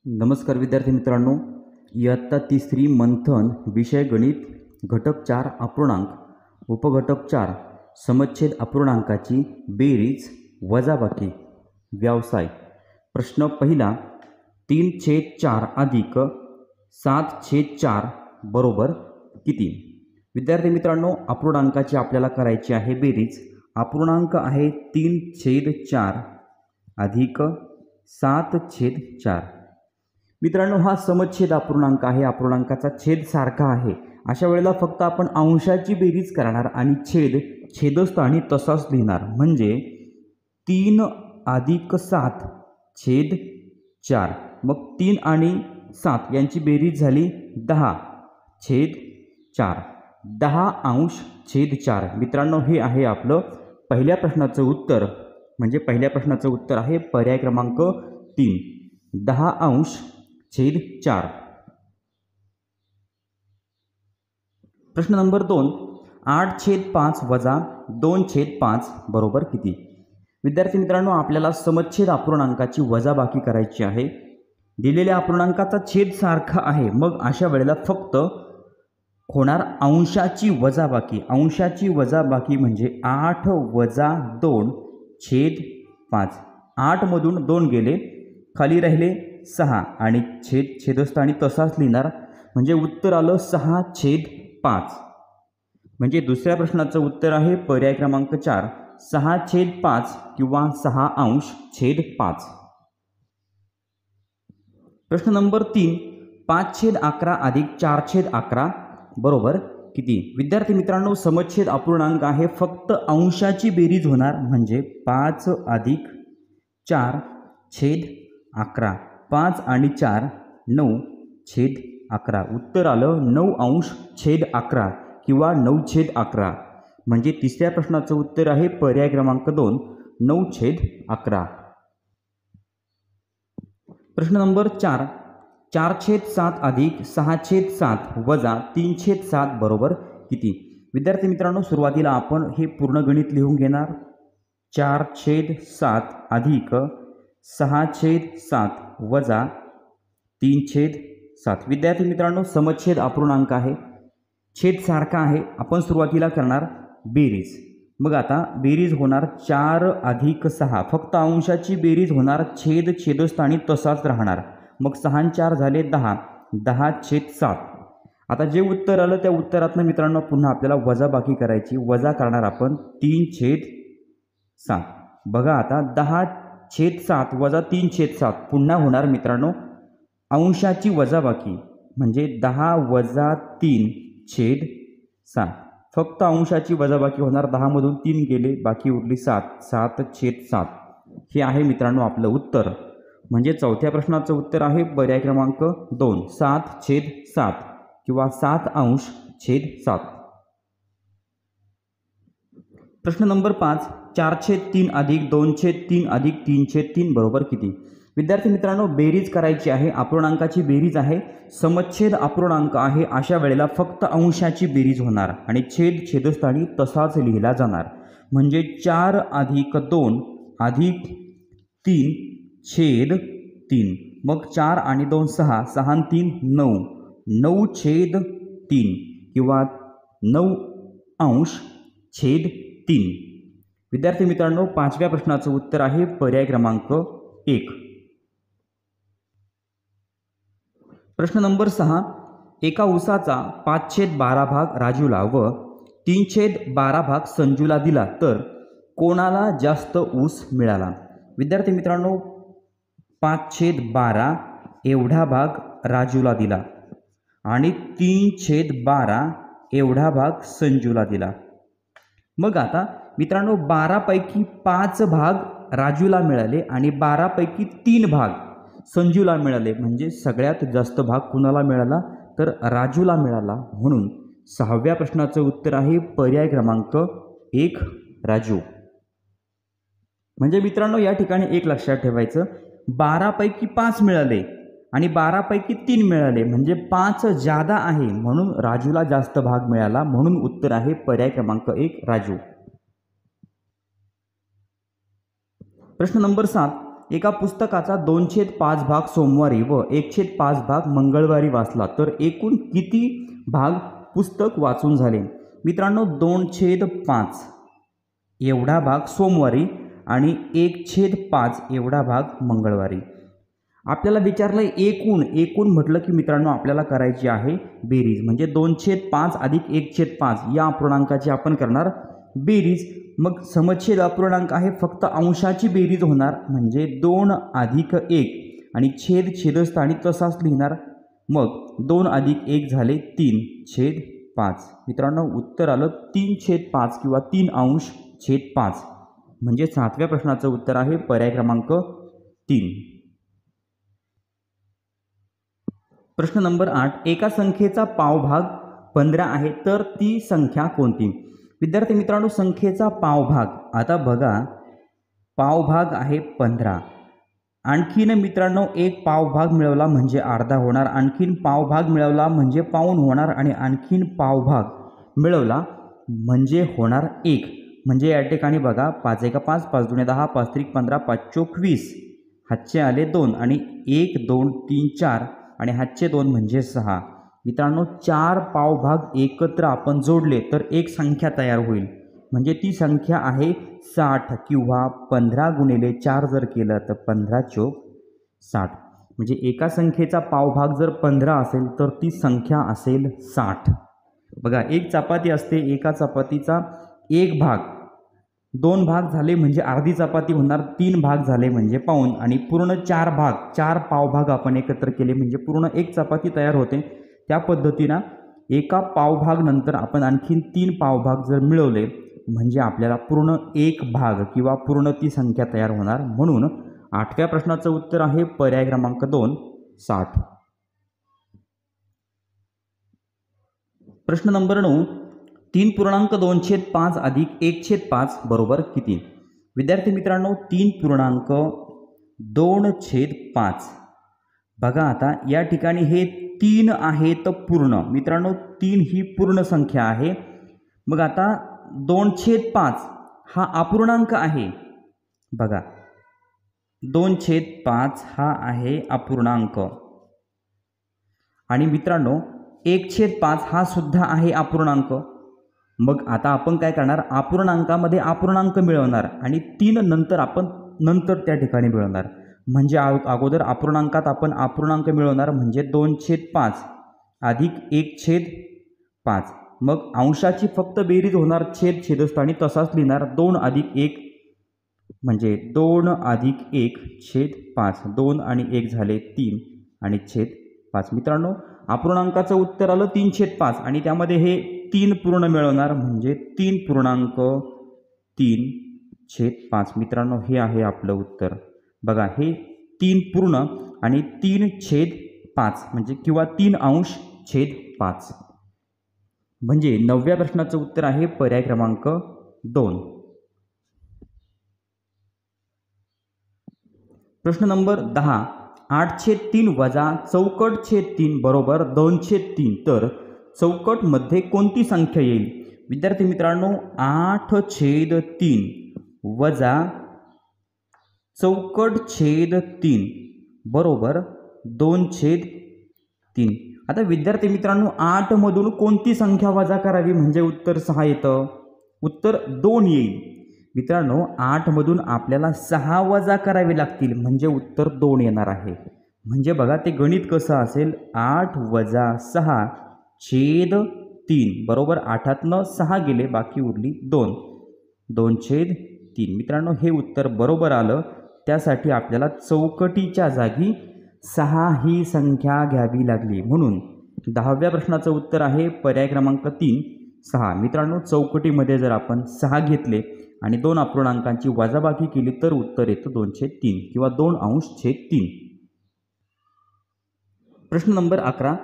नमस्कार विद्यार्थी मित्रांनो, इयत्ता तिसरी मंथन विषय गणित घटक 4 अपूर्णांक उपघटक 4 समच्छेद अपूर्णांकाची बेरीज वजाबाकी व्यवसाय। प्रश्न पहिला 3/4 अधिक 7/4 बरोबर किती। विद्यार्थी मित्रांनो, अपूर्णांकाची आपल्याला करायची आहे बेरीज। अपूर्णांक आहे 3/4 अधिक 7/4। मित्रांनो, हा समच्छेद अपूर्णांक आहे, अपूर्णांकाचा छेद सारखा आहे। अशा वेळेला फक्त आपण अंशाची बेरीज करणार आणि छेद छेदस्थानी तसाच लिहिणार, म्हणजे 3 अधिक 7/4। मग 3 आणि 7 यांची बेरीज झाली 10/4, 10/4। मित्रांनो, हे आहे आपलं पहिल्या प्रश्नाचं उत्तर, म्हणजे पहिल्या प्रश्नाचं उत्तर आहे पर्याय क्रमांक 3, 10/4। प्रश्न नंबर 2 8/5 वजा 2/5 बरोबर किती। विद्यार्थी मित्रांनो, आपल्याला समच्छेद अपूर्णांकाची वजाबाकी करायची आहे। दिलेल्या अपूर्णांकाचा छेद सारखा आहे, मग अशा वेळेला फक्त होणार अंशाची वजाबाकी। अंशाची वजाबाकी म्हणजे 8 वजा 2/5। 8 मधून 2 गेले, खाली राहिले 6 आणि छेदस्थानी तसाच लिहिणार, म्हणजे उत्तर आलं 6/5। म्हणजे दुसऱ्या प्रश्नाचं उत्तर आहे पर्याय क्रमांक 4, 6/5 किंवा 6/5। प्रश्न नंबर 3 5/11 अधिक 4/11 बरोबर किती। विद्यार्थी मित्रांनो, समच्छेद अपूर्णांक आहे, फक्त अंशाची बेरीज होणार, म्हणजे 5 अधिक 4/11। 5 आणि 4 9/11। उत्तर आलं 9/11 किंवा 9/11। म्हणजे तिसऱ्या प्रश्नाचं उत्तर आहे पर्याय क्रमांक 2, 9/11। प्रश्न नंबर 4 4/7 अधिक 6/7 वजा 3/7 बरोबर किती। विद्यार्थी मित्रांनो, सुरुवातीला आपण हे पूर्ण गणित लिहून घेणार। 4/7 अधिक 6/7 वजा 3/7। विद्यार्थी मित्रांनो, समच्छेद अपूर्णांक आहे, छेद सारखा आहे। आपण सुरुवातीला करणार बेरीज। मग आता बेरीज होणार 4 अधिक 6, फक्त अंशाची बेरीज होणार, छेद छेदस्थानी तसाच राहणार। मग 6 आणि 4 झाले 10, 10/7। आता जे उत्तर आलं त्या उत्तरातनं मित्रांनो पुन्हा आपल्याला वजाबाकी करायची। वजा करणार आपण 3/7। बघा आता 10/7 वजा 3/7 पुन्हा होणार मित्रांनो अंशाची वजाबाकी, म्हणजे 10 वजा 3/7। फक्त अंशाची वजाबाकी होणार, 10 मधून 3 गेले, बाकी उरली 7, 7/7। हे आहे मित्रांनो आपलं उत्तर, म्हणजे चौथ्या प्रश्नाचं उत्तर आहे पर्याय क्रमांक 2, 7/7 किंवा 7/7। प्रश्न नंबर 5 4/3 अधिक 2/3 अधिक 3/3 बरोबर किती। विद्यार्थी मित्रांनो, बेरीज करायची आहे, अपूर्णांकाची बेरीज आहे, समच्छेद अपूर्णांक आहे। अशा वेळेला फक्त अंशाची बेरीज होणार आणि छेद छेदस्थानी तसाच लिहिला जाणार, म्हणजे 4 अधिक 2 अधिक 3/3। मग 4 आणि 2 6, 6 आणि 3 9, 9/3 किंवा 9/3। विद्यार्थी मित्रांनो, पाचव्या प्रश्नाचं उत्तर आहे पर्याय क्रमांक 1। प्रश्न नंबर 6 एका ऊसाचा 5/12 भाग राजूला व 3/12 भाग संजूला दिला तर कोणाला जास्त ऊस मिळाला। विद्यार्थी मित्रांनो, 5/12 एवढा भाग राजूला दिला आणि 3/12 एवढा भाग संजूला दिला। मग आता मित्रांनो 12 पैकी 5 भाग राजूला मिळाले आणि 12 पैकी 3 भाग संजूला मिळाले, म्हणजे सगळ्यात जास्त भाग कुणाला मिळाला तर राजूला मिळाला। म्हणून सहाव्या प्रश्नाचं उत्तर आहे पर्याय क्रमांक 1 राजू। म्हणजे मित्रांनो या ठिकाणी एक लक्षात ठेवायचं, 12 पैकी 5 मिळाले आणि 12 पैकी 3 मिळाले, म्हणजे 5 जादा आहे, म्हणून राजूला जास्त भाग मिळाला। म्हणून उत्तर आहे पर्याय क्रमांक 1 राजू। प्रश्न नंबर 7 एका पुस्तकाचा 2/5 भाग सोमवारी व 1/5 भाग मंगळवारी वाचला तर एकूण किती भाग पुस्तक वाचून झाले? मित्रांनो 2/5 एवढा भाग सोमवारी आणि 1/5 एवढा भाग मंगळवारी. आपल्याला विचारलं एकूण म्हटलं की मित्रांनो आपल्याला करायची आहे बेरीज, म्हणजे 2/5 अधिक 1/5 या अपूर्णांकाची आपण करणार बेरीज. मग समछेद अपूर्णांक आहे, फक्त अंशाची बेरीज होणार म्हणजे 2 अधिक 1 आणि छेद छेदस्थानी तसाच लिहिणार. मग 2 अधिक 1 झाले 3/5. मित्रांनो उत्तर आलं 3/5 किंवा 3/5 म्हणजे 7व्या प्रश्नाचं उत्तर आहे पर्याय क्रमांक 3. प्रश्न नंबर 8. एका संख्येचा पावभाग 15 आहे तर ती संख्या कोणती? विद्यार्थी मित्रांनो संख्येचा पावभाग, आता बघा पावभाग आहे 15. आणखीन मित्रांनो एक पावभाग मिळवला म्हणजे अर्धा होणार, आणखीन पावभाग मिळवला म्हणजे पाऊण होणार आणि आणखीन पावभाग मिळवला म्हणजे होणार 1. म्हणजे या ठिकाणी बघा 5 × 5 5 × 10 5 × 15 5 × 20 हातचे आले 2 आणि 1 2 3 4 आणि हातचे 2 म्हणजे 6. मित्रांनो 4 पावभाग एकत्र आपण जोडले तर एक संख्या तयार होईल, म्हणजे ती संख्या आहे 60 किंवा 15 × 4 जर केलं तर 15 × 60. म्हणजे एका संख्येचा पावभाग जर 15 असेल तर ती संख्या असेल 60. बघा एक चपाती असते, एका चपातीचा एक भाग, 2 भाग झाले म्हणजे अर्धी चपाती होणार, 3 भाग झाले म्हणजे पाऊण आणि पूर्ण 4 भाग, 4 पावभाग आपण एकत्र केले म्हणजे पूर्ण एक चपाती तयार होते. त्या पद्धतीनं एका पावभाग नंतर आपण आणखीन 3 पावभाग जर मिळवले म्हणजे आपल्याला पूर्ण एक भाग किंवा पूर्ण ती संख्या तयार होणार. म्हणून 8व्या प्रश्नाचं उत्तर आहे पर्याय क्रमांक 2 60. प्रश्न नंबर 9. 3.2/5 अधिक 1/5 बरोबर किती? विद्यार्थी मित्रांनो 3.2/5 बघा आता या ठिकाणी हे 3 आहेत पूर्ण. मित्रांनो 3 ही पूर्ण संख्या आहे. मग आता 2/5 हा अपूर्णांक आहे. बघा 2/5 हा आहे अपूर्णांक आणि मित्रांनो 1/5 हा सुद्धा आहे अपूर्णांक. मग आता आपण काय करणार, अपूर्णांकामध्ये अपूर्णांक मिळवणार आणि 3 नंतर आपण त्या ठिकाणी मिळवणार. म्हणजे अगोदर अपूर्णांकात आपण अपूर्णांक मिळवणार म्हणजे 2/5 अधिक 1/5. मग अंशाची फक्त बेरीज होणार, छेद छेदस्थानी तसाच लिहिणार. 2 अधिक 1 म्हणजे 2 अधिक 1/5. 2 आणि 1 झाले 3 आणि छेद 5. मित्रांनो अपूर्णांकाचं उत्तर आलं 3/5 आणि त्यामध्ये हे 3 पूर्ण मिळवणार म्हणजे 3.3/5. मित्रांनो हे आहे आपलं उत्तर. बघा हे 3 पूर्ण आणि 3/5 म्हणजे किंवा 3/5 म्हणजे 9व्या प्रश्नाचं उत्तर आहे पर्याय क्रमांक 2. प्रश्न नंबर 10. 8/3 वजा चौकट छेद 3 बरोबर 2/3 तर चौकटमध्ये कोणती संख्या येईल? विद्यार्थी मित्रांनो 8/3 वजा चौकट छेद 3 बरोबर 2/3. आता विद्यार्थी मित्रांनो 8 मधून कोणती संख्या वजा करावी म्हणजे उत्तर 6 येतं? उत्तर 2 येईल. मित्रांनो 8 मधून आपल्याला 6 वजा करावे लागतील म्हणजे उत्तर 2 येणार आहे. म्हणजे बघा ते गणित कसं असेल, 8 वजा 6 छेद 3 बरोबर 8तनं 6 गेले बाकी उरली 2. 2/3. मित्रांनो हे उत्तर बरोबर आलं. त्यासाठी आपल्याला चौकटीच्या जागी 6 ही संख्या घ्यावी लागली. म्हणून 10व्या प्रश्नाचं उत्तर आहे पर्याय क्रमांक 3 6. मित्रांनो चौकटीमध्ये जर आपण 6 घेतले आणि 2 अपूर्णांकांची वजाबाकी केली तर उत्तर येतं 2/3 किंवा 2/3. प्रश्न नंबर 11.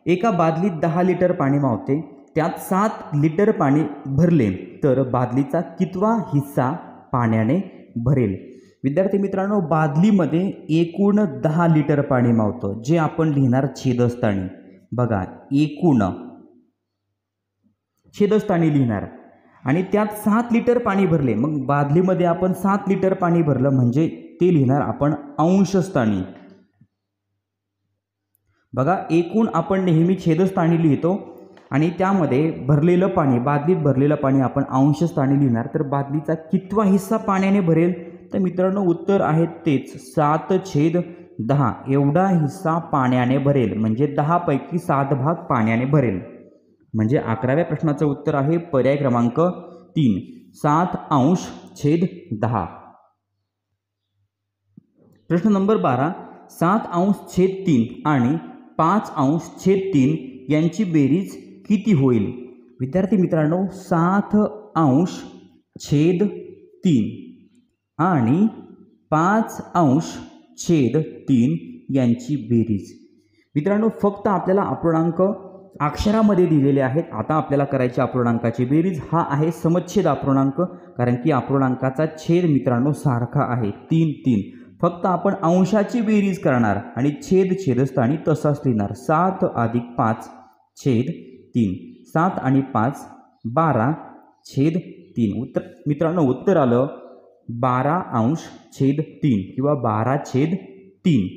एका बादलीत 10 लिटर पाणी मावते, त्यात 7 लिटर पाणी भरले तर बादलीचा कितवा हिस्सा पाण्याने भरेल? विद्यार्थी मित्रांनो बादलीमध्ये एकूण 10 लिटर पाणी मावतं, जे आपण लिहिणार छेदस्थानी. बघा एकूण छेदस्थानी लिहिणार आणि त्यात 7 लिटर पाणी भरले. मग बादलीमध्ये आपण 7 लिटर पाणी भरलं म्हणजे ते लिहिणार आपण अंशस्थानी. बघा, एकूण आपण नेहमी छेदस्थानी लिहितो आणि त्यामध्ये भरलेलं पाणी, बादलीत भरलेलं पाणी आपण अंशस्थानी लिहिणार. तर बादलीचा कितवा हिस्सा पाण्याने भरेल? तर मित्रांनो उत्तर आहे तेच 7/10 एवढा हिस्सा पाण्याने भरेल. म्हणजे 10 पैकी 7 भाग पाण्याने भरेल. म्हणजे 11व्या प्रश्नाचं उत्तर आहे पर्याय क्रमांक 3 7/10. प्रश्न नंबर 12 7/3 आणि 5/3 यांची बेरीज किती होईल? विद्यार्थी मित्रांनो 7/3 आणि 5/3 यांची बेरीज. मित्रांनो फक्त आपल्याला अपूर्णांक अक्षरामध्ये दिलेले आहेत. आता आपल्याला करायची अपूर्णांकाची बेरीज. हा आहे समच्छेद अपूर्णांक, कारण की अपूर्णांकाचा छेद मित्रांनो सारखा आहे 3 3. फक्त आपण अंशाची बेरीज करणार आणि छेद छेदस्थानी तसाच लिहिणार. 7 + 5 छेद 3. 7 आणि 5 12 3. उत्तर मित्रांनो उत्तर आलं 12/3 किंवा 12/3.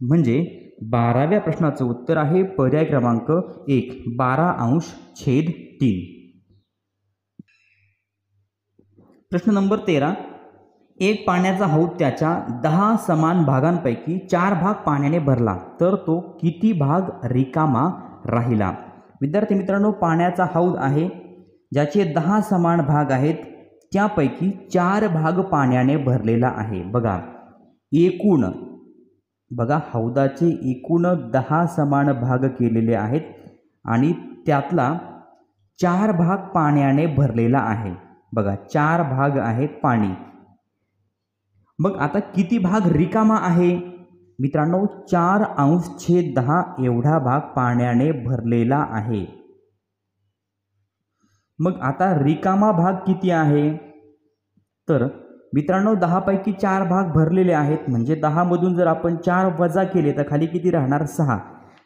म्हणजे 12व्या प्रश्नाचं उत्तर आहे पर्याय क्रमांक 1 12/3. प्रश्न नंबर 13 एक पाण्याचा हौद त्याच्या 10 समान भागांपैकी 4 भाग पाण्याने भरला तर तो किती भाग रिकामा राहिला? विद्यार्थी मित्रांनो पाण्याचा हौद आहे ज्याचे 10 समान भाग आहेत, त्यापैकी 4 भाग पाण्याने भरलेला आहे. बघा हौदाचे एकूण 10 समान भाग केलेले आहेत आणि त्यातला 4 भाग पाण्याने भरलेला आहे. बघा 4 भाग आहे पाणी. मग आता किती भाग रिकामा आहे? मित्रांनो 4/10 एवढा भाग पाण्याने भरलेला आहे. मग आता रिकामा भाग किती आहे? तर मित्रांनो 10 पैकी 4 भाग भरलेले आहेत. म्हणजे 10 मधून जर आपण 4 वजा केले तर खाली किती राहणार? 6.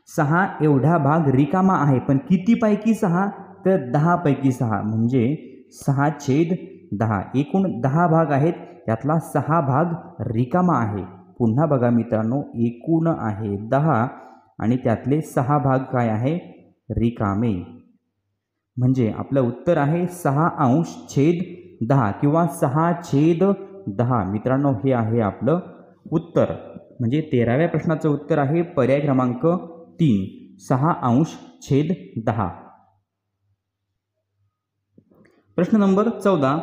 6 एवढा भाग रिकामा आहे. पण किती पैकी 6? तर 10 पैकी 6 म्हणजे 6/10. एकूण 10 भाग आहेत, त्यातला 6 भाग रिकामा आहे. पुन्हा बघा मित्रांनो एकूण आहे 10 आणि त्यातले 6 भाग काय आहे? रिकामे. म्हणजे आपलं उत्तर आहे 6/10 किंवा 6/10. मित्रांनो हे आहे आपलं उत्तर. म्हणजे 13व्या प्रश्नाचं उत्तर आहे पर्याय क्रमांक 3 6/10. प्रश्न नंबर 14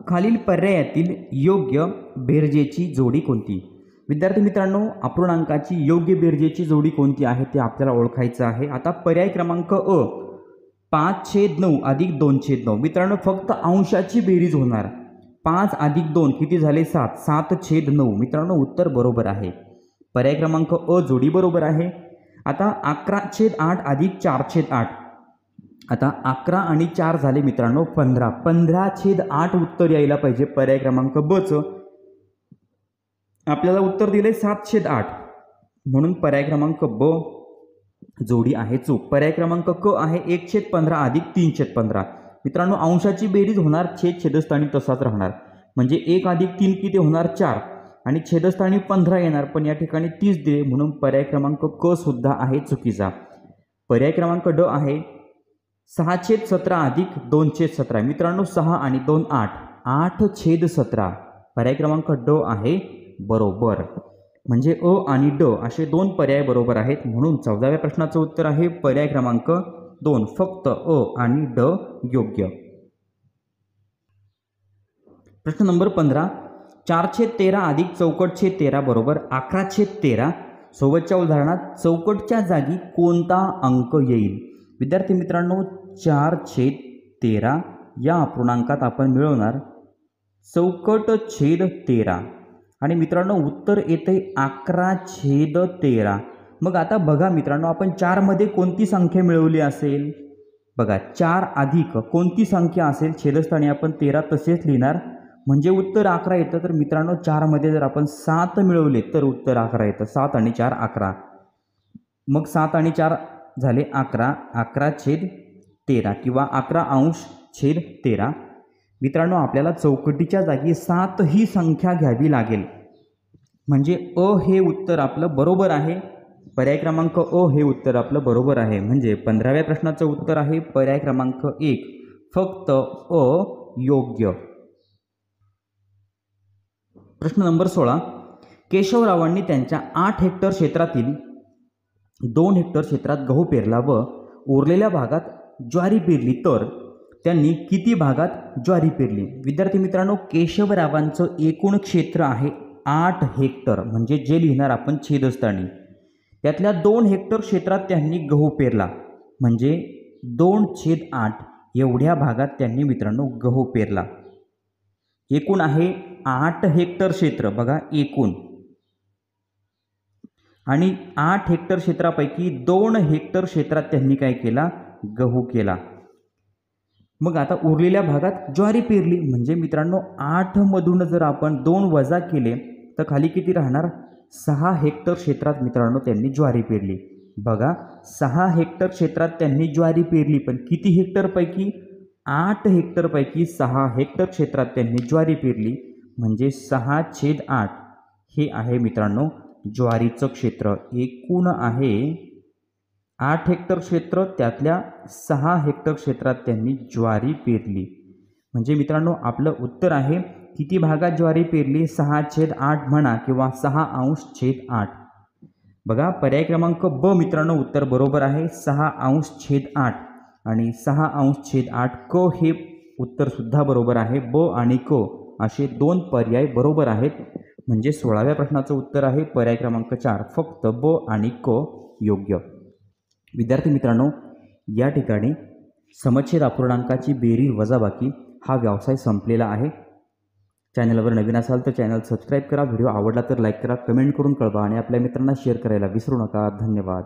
खालील पर्यायातील योग्य बेरजेची जोडी कोणती? विद्यार्थी मित्रांनो अपूर्णांकाची योग्य बेरजेची जोडी कोणती आहे ते आपल्याला ओळखायचं आहे. आता पर्याय क्रमांक अ 5/9 + 2/9. मित्रांनो फक्त अंशाची बेरीज होणार. 5 + 2 किती झाले? 7. 7/9. मित्रांनो उत्तर बरोबर आहे. पर्याय क्रमांक अ जोडी बरोबर आहे. आता 11/8 + 4/8. आता 11 आणि 4 झाले मित्रांनो 15. 15/8 उत्तर यायला पाहिजे पर्याय क्रमांक ब चं. आपल्याला उत्तर दिले 7/8 म्हणून पर्याय क्रमांक ब जोडी आहे चूक. पर्याय क्रमांक क आहे 1/15 + 3/15. मित्रांनो अंशाची बेरीज होणार, छेदस्थानी तसाच राहणार. म्हणजे 1 + 3 किती होणार? 4 आणि छेदस्थानी 15 येणार, पण या ठिकाणी 30 दिले म्हणून पर्याय क्रमांक क सुद्धा आहे चुकीचा. पर्याय क्रमांक ड आहे 6/17 + 2/17. मित्रांनो 6 आणि 2 8. 8/17. पर्याय क्रमांक ड आहे बरोबर. म्हणजे अ आणि ड असे 2 पर्याय बरोबर आहेत. म्हणून 14व्या प्रश्नाचं उत्तर आहे पर्याय क्रमांक 2 फक्त अ आणि ड योग्य. प्रश्न नंबर 15 4/13 + चौकट/13 बरोबर 11/13. सोबतच्या उदाहरणात चौकटच्या जागी कोणता अंक येईल? विद्यार्थी मित्रांनो 4/13 या अपूर्णांकात आपण मिळवणार चौकट/13 आणि मित्रांनो उत्तर येते 11/13. मग आता बघा मित्रांनो आपण 4 मध्ये कोणती संख्या मिळवली असेल? बघा 4 अधिक कोणती संख्या असेल? छेदस्थानी आपण 13 तसेच लिहिणार म्हणजे उत्तर 11 येतं. तर मित्रांनो 4 मध्ये जर आपण 7 मिळवले तर उत्तर 11 येतं. 7 आणि 4 11. मग 7 आणि 4 झाले 11. 11/13 किंवा 11/13. मित्रांनो आपल्याला चौकटीच्या जागी 7 ही संख्या घ्यावी लागेल. म्हणजे अ हे उत्तर आपलं बरोबर आहे. पर्याय क्रमांक अ हे उत्तर आपलं बरोबर आहे. म्हणजे 15व्या प्रश्नाचं उत्तर आहे पर्याय क्रमांक 1, फक्त अ योग्य. प्रश्न नंबर 16. केशवरावांनी त्यांच्या 8 हेक्टर क्षेत्रातील 2 हेक्टर क्षेत्रात गहू पेरला व उरलेल्या भागात ज्वारी पेरली, तर त्यांनी किती भागात ज्वारी पेरली? विद्यार्थी मित्रांनो, केशवरावांचं एकूण क्षेत्र आहे 8 हेक्टर, म्हणजे जे लिहिणार आपण छेदस्थानी. त्यातल्या 2 हेक्टर क्षेत्रात त्यांनी गहू पेरला, म्हणजे 2/8 एवढ्या भागात त्यांनी मित्रांनो गहू पेरला. एकूण आहे 8 हेक्टर क्षेत्र, बघा एकूण. आणि 8 हेक्टर क्षेत्रापैकी 2 हेक्टर क्षेत्रात त्यांनी काय केला? गहू केला. मग आता उरलेल्या भागात ज्वारी पेरली, म्हणजे मित्रांनो 8 मधून जर आपण 2 वजा केले तर खाली किती राहणार? 6 हेक्टर क्षेत्रात मित्रांनो त्यांनी ज्वारी पेरली. बघा, 6 हेक्टर क्षेत्रात त्यांनी ज्वारी पेरली, पण किती हेक्टरपैकी? 8 हेक्टरपैकी 6 हेक्टर क्षेत्रात त्यांनी ज्वारी पेरली, म्हणजे 6/8 हे आहे मित्रांनो ज्वारीचं क्षेत्र. एकूण आहे 8 हेक्टर क्षेत्र, त्यातल्या 6 हेक्टर क्षेत्रात त्यांनी ज्वारी पेरली. म्हणजे मित्रांनो आपलं उत्तर आहे किती भागात ज्वारी पेरली? 6/8 म्हणा किंवा 6/8. बघा, पर्याय क्रमांक ब मित्रांनो उत्तर बरोबर आहे 6/8. आणि 6/8 क हे उत्तर सुद्धा बरोबर आहे. ब आणि क असे 2 पर्याय बरोबर आहेत. म्हणजे 16व्या प्रश्नाचं उत्तर आहे पर्याय क्रमांक 4, फक्त ब आणि क योग्य. विद्यार्थी मित्रांनो, या ठिकाणी समच्छेद अपूर्णांकाची बेरीज वजाबाकी हा व्यवसाय संपलेला आहे. चॅनलवर नवीन असाल तर चॅनल सबस्क्राईब करा. व्हिडिओ आवडला तर लाईक करा, कमेंट करून कळवा आणि आपल्या मित्रांना शेअर करायला विसरू नका. धन्यवाद.